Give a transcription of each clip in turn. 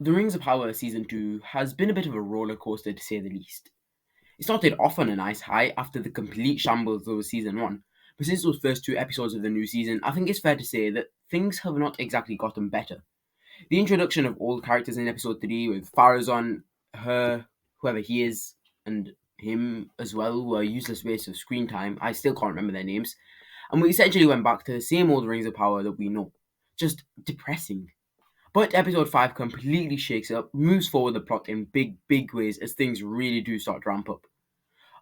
The Rings of Power Season 2 has been a bit of a roller coaster to say the least. It started off on a nice high after the complete shambles of Season 1, but since those first two episodes of the new season, I think it's fair to say that things have not exactly gotten better. The introduction of all characters in Episode 3 with Farazon, her, whoever he is, and him as well were useless wastes of screen time. I still can't remember their names. And we essentially went back to the same old Rings of Power that we know. Just depressing. But episode 5 completely shakes up, moves forward the plot in big ways as things really do start to ramp up.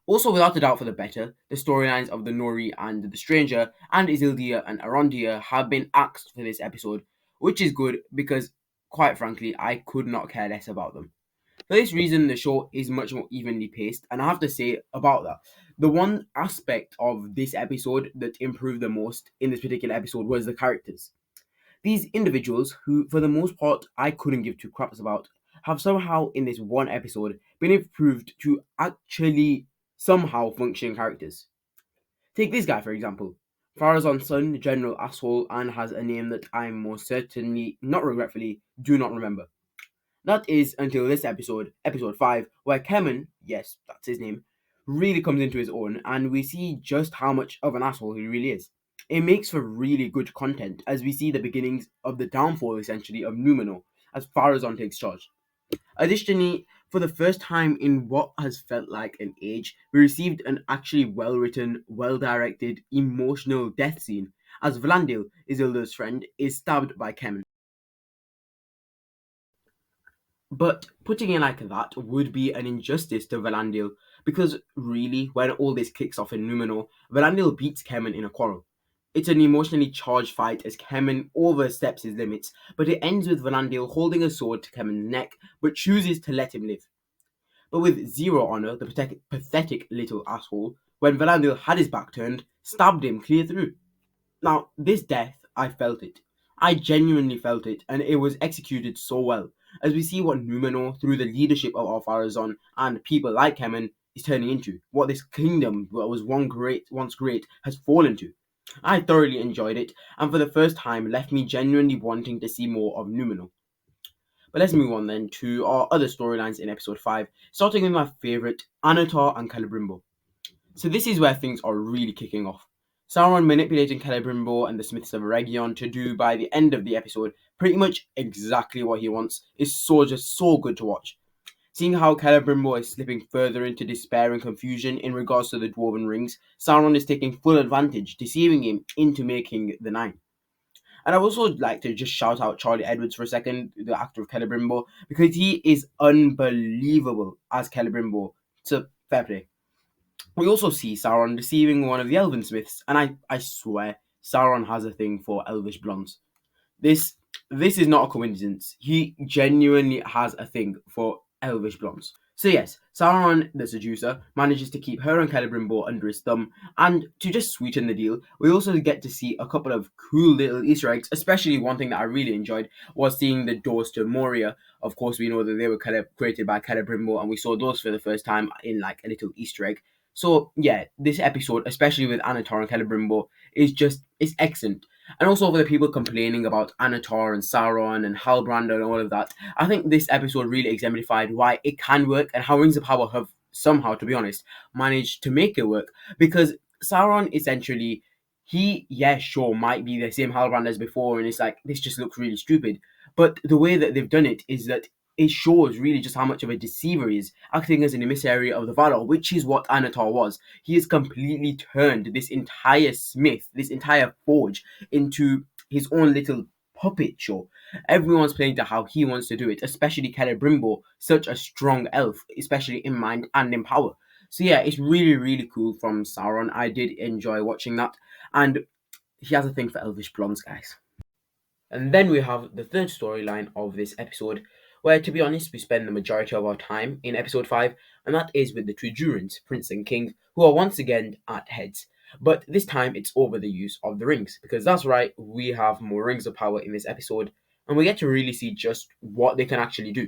Also, without a doubt for the better, the storylines of the Nori and the Stranger and Isildur and Arondir have been axed for this episode, which is good because, quite frankly, I could not care less about them. For this reason, the show is much more evenly paced, and I have to say about that, the one aspect of this episode that improved the most in this particular episode was the characters. These individuals, who for the most part I couldn't give two craps about, have somehow in this one episode been improved to actually somehow functioning characters. Take this guy for example. Farazan's son, General Asshole, and has a name that I most certainly, not regretfully, do not remember. That is until this episode, episode 5, where Kemen, yes, that's his name, really comes into his own and we see just how much of an asshole he really is. It makes for really good content as we see the beginnings of the downfall essentially of Numenor as Farazon takes charge. Additionally, for the first time in what has felt like an age, we received an actually well written, well directed, emotional death scene as Vlandil, Isildur's friend, is stabbed by Kemen. But putting it like that would be an injustice to Valandil, because really, when all this kicks off in Numenor, Valandil beats Kemen in a quarrel. It's an emotionally charged fight as Kemen oversteps his limits, but it ends with Valandil holding a sword to Kemen's neck, but chooses to let him live. But with zero honour, the pathetic little asshole, when Valandil had his back turned, stabbed him clear through. Now, this death, I felt it. I genuinely felt it, and it was executed so well, as we see what Numenor, through the leadership of Ar-Pharazôn and people like Kemen, is turning into, what this kingdom that was once great has fallen to. I thoroughly enjoyed it, and for the first time left me genuinely wanting to see more of Numenor. But let's move on then to our other storylines in episode 5, starting with my favourite, Annatar and Celebrimbor. So this is where things are really kicking off. Sauron manipulating Celebrimbor and the Smiths of Eregion to do, by the end of the episode, pretty much exactly what he wants is just so good to watch. Seeing how Celebrimbor is slipping further into despair and confusion in regards to the Dwarven Rings, Sauron is taking full advantage, deceiving him into making the Nine. And I'd also like to just shout out Charlie Edwards for a second, the actor of Celebrimbor, because he is unbelievable as Celebrimbor. So, fair play. We also see Sauron deceiving one of the Elven Smiths, and I swear Sauron has a thing for elvish blondes. This this is not a coincidence. He genuinely has a thing for elvish blondes. So yes, Sauron, the seducer, manages to keep her and Celebrimbor under his thumb, and to just sweeten the deal, we also get to see a couple of cool little Easter eggs. Especially one thing that I really enjoyed was seeing the doors to Moria. Of course, we know that they were created by Celebrimbor, and we saw those for the first time in like a little Easter egg. So yeah, this episode, especially with Annatar and Celebrimbor, it's excellent. And also for the people complaining about Annatar and Sauron and Halbrand and all of that, I think this episode really exemplified why it can work and how Rings of Power have somehow, to be honest, managed to make it work. Because Sauron essentially, he, yeah, sure, might be the same Halbrand as before, and it's like, this just looks really stupid. But the way that they've done it is that it shows really just how much of a deceiver he is, acting as an emissary of the Valar, which is what Annatar was. He has completely turned this entire smith, this entire forge, into his own little puppet show. Everyone's playing to how he wants to do it, especially Celebrimbor, such a strong elf, especially in mind and in power. So yeah, it's really, really cool from Sauron. I did enjoy watching that, and he has a thing for elvish blondes, guys. And then we have the third storyline of this episode, where, to be honest, we spend the majority of our time in episode 5, and that is with the two Durins, Prince and King, who are once again at heads. But this time it's over the use of the rings, because that's right, we have more Rings of Power in this episode, and we get to really see just what they can actually do.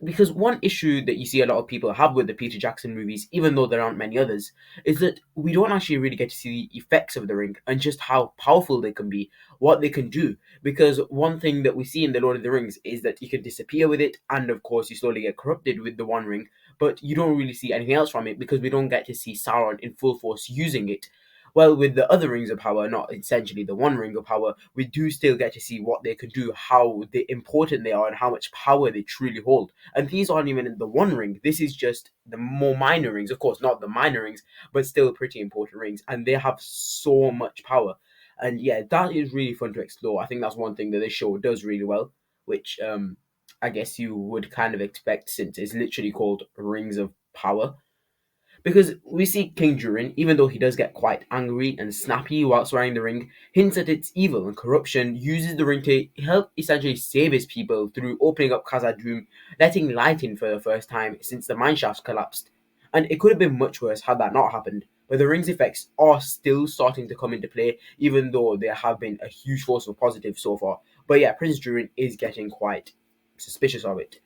because one issue that you see a lot of people have with the Peter Jackson movies, even though there aren't many others, is that we don't actually really get to see the effects of the ring and just how powerful they can be, what they can do. Because one thing that we see in the Lord of the Rings is that you can disappear with it, and of course you slowly get corrupted with the One Ring, but you don't really see anything else from it because we don't get to see Sauron in full force using it. Well, with the other rings of power, not essentially the One Ring of power, we do still get to see what they can do, how important they are, and how much power they truly hold. And these aren't even in the One Ring. This is just the more minor rings, of course, not the minor rings, but still pretty important rings, and they have so much power. And yeah, that is really fun to explore. I think that's one thing that this show does really well, which I guess you would kind of expect since it's literally called Rings of Power. Because we see King Durin, even though he does get quite angry and snappy whilst wearing the ring, hints at its evil and corruption, uses the ring to help essentially save his people through opening up Khazad-dûm, letting light in for the first time since the mineshaft collapsed. And it could have been much worse had that not happened, but the ring's effects are still starting to come into play, even though there have been a huge force of positive so far. But yeah, Prince Durin is getting quite suspicious of it.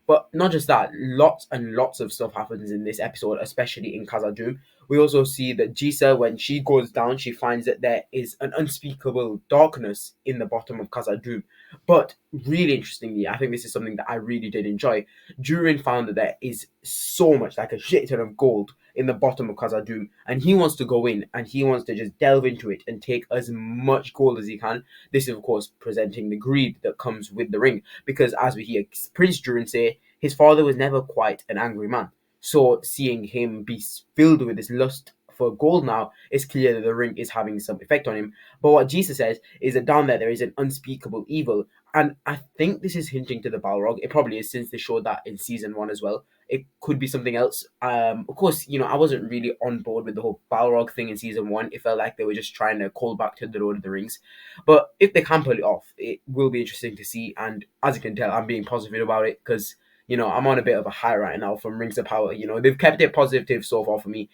But not just that, lots and lots of stuff happens in this episode, especially in Khazad-dûm. We also see that Jisa, when she goes down, she finds that there is an unspeakable darkness in the bottom of Khazad-dûm. But really interestingly, I think this is something that I really did enjoy. Durin found that there is so much, like a shit ton of gold in the bottom of Khazad-dûm, and he wants to go in and he wants to just delve into it and take as much gold as he can. This is, of course, presenting the greed that comes with the ring, because as we hear Prince Durin say, his father was never quite an angry man. So seeing him be filled with this lust for gold now, it's clear that the ring is having some effect on him. But what Jesus says is that down there is an unspeakable evil. And I think this is hinting to the Balrog. It probably is, since they showed that in season 1 as well. It could be something else. Of course, I wasn't really on board with the whole Balrog thing in season 1. It felt like they were just trying to call back to the Lord of the Rings. But if they can pull it off, it will be interesting to see. And as you can tell, I'm being positive about it because I'm on a bit of a high right now from Rings of Power. They've kept it positive so far for me.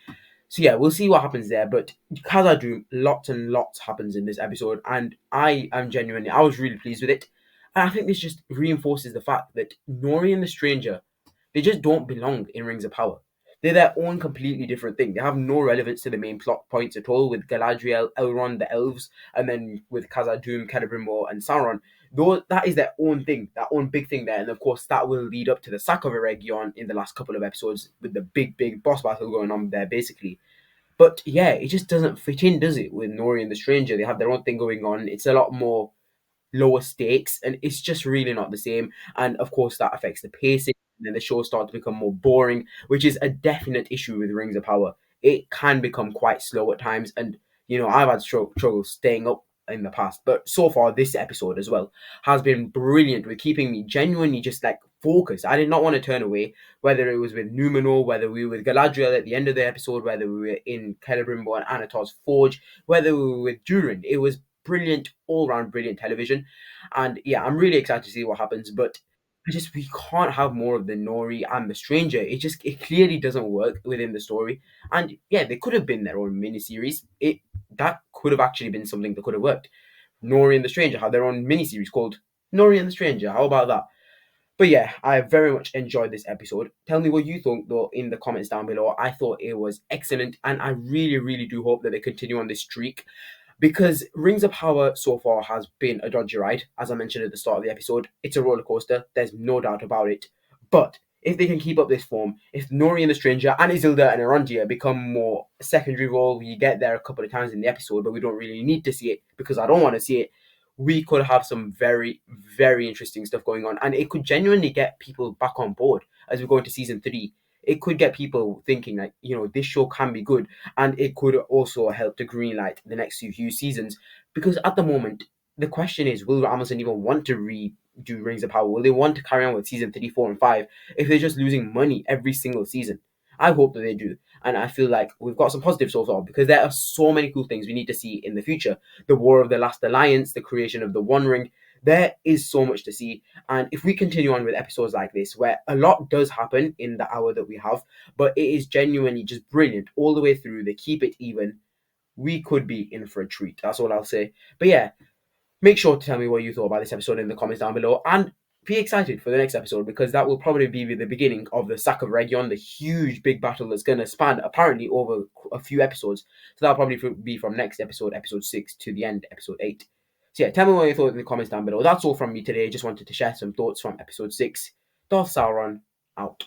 So yeah, we'll see what happens there. But Khazad-dûm, lots and lots happens in this episode, and I was really pleased with it. And I think this just reinforces the fact that Nori and the Stranger, they just don't belong in Rings of Power. They're their own completely different thing. They have no relevance to the main plot points at all, with Galadriel, Elrond, the elves, and then with Khazad-dûm, Celebrimbor, and Sauron. Though that is their own thing, that own big thing there, and of course that will lead up to the sack of Eregion in the last couple of episodes with the big boss battle going on there, basically. But yeah, it just doesn't fit in, does it? With Nori and the Stranger, they have their own thing going on. It's a lot more lower stakes, and it's just really not the same. And of course, that affects the pacing, and then the show starts to become more boring, which is a definite issue with Rings of Power. It can become quite slow at times, and I've had struggles staying up in the past, but so far this episode as well has been brilliant with keeping me genuinely just like focused. I did not want to turn away, whether it was with Numenor, whether we were with Galadriel at the end of the episode, whether we were in Celebrimbor and Anatar's Forge, whether we were with Durin. It was brilliant, all round brilliant television. And yeah, I'm really excited to see what happens, but we can't have more of the Nori and the Stranger. It clearly doesn't work within the story. And yeah, they could have been their own miniseries. That could have actually been something that could have worked. Nori and the Stranger had their own miniseries called Nori and the Stranger. How about that? But yeah, I very much enjoyed this episode. Tell me what you think though in the comments down below. I thought it was excellent, and I really, really do hope that they continue on this streak, because Rings of Power so far has been a dodgy ride. As I mentioned at the start of the episode, it's a roller coaster. There's no doubt about it. But if they can keep up this form, if Nori and the Stranger and Isildur and Arondir become more secondary role, we get there a couple of times in the episode, but we don't really need to see it because I don't want to see it. We could have some very, very interesting stuff going on, and it could genuinely get people back on board as we go into season 3. It could get people thinking like, this show can be good, and it could also help to greenlight the next few seasons. Because at the moment, the question is, will Amazon even want to redo Rings of Power? Will they want to carry on with season 3, 4, and 5 if they're just losing money every single season? I hope that they do, and I feel like we've got some positives so far, because there are so many cool things we need to see in the future. The War of the Last Alliance, the creation of the One Ring. There is so much to see, and if we continue on with episodes like this, where a lot does happen in the hour that we have, but it is genuinely just brilliant all the way through, they keep it even, we could be in for a treat. That's all I'll say. But yeah, make sure to tell me what you thought about this episode in the comments down below, and be excited for the next episode, because that will probably be the beginning of the sack of Region, the huge big battle that's going to span apparently over a few episodes. So that'll probably be from next episode, episode 6, to the end, episode 8. So yeah, tell me what you thought in the comments down below. That's all from me today. Just wanted to share some thoughts from episode 6. Darth Sauron, out.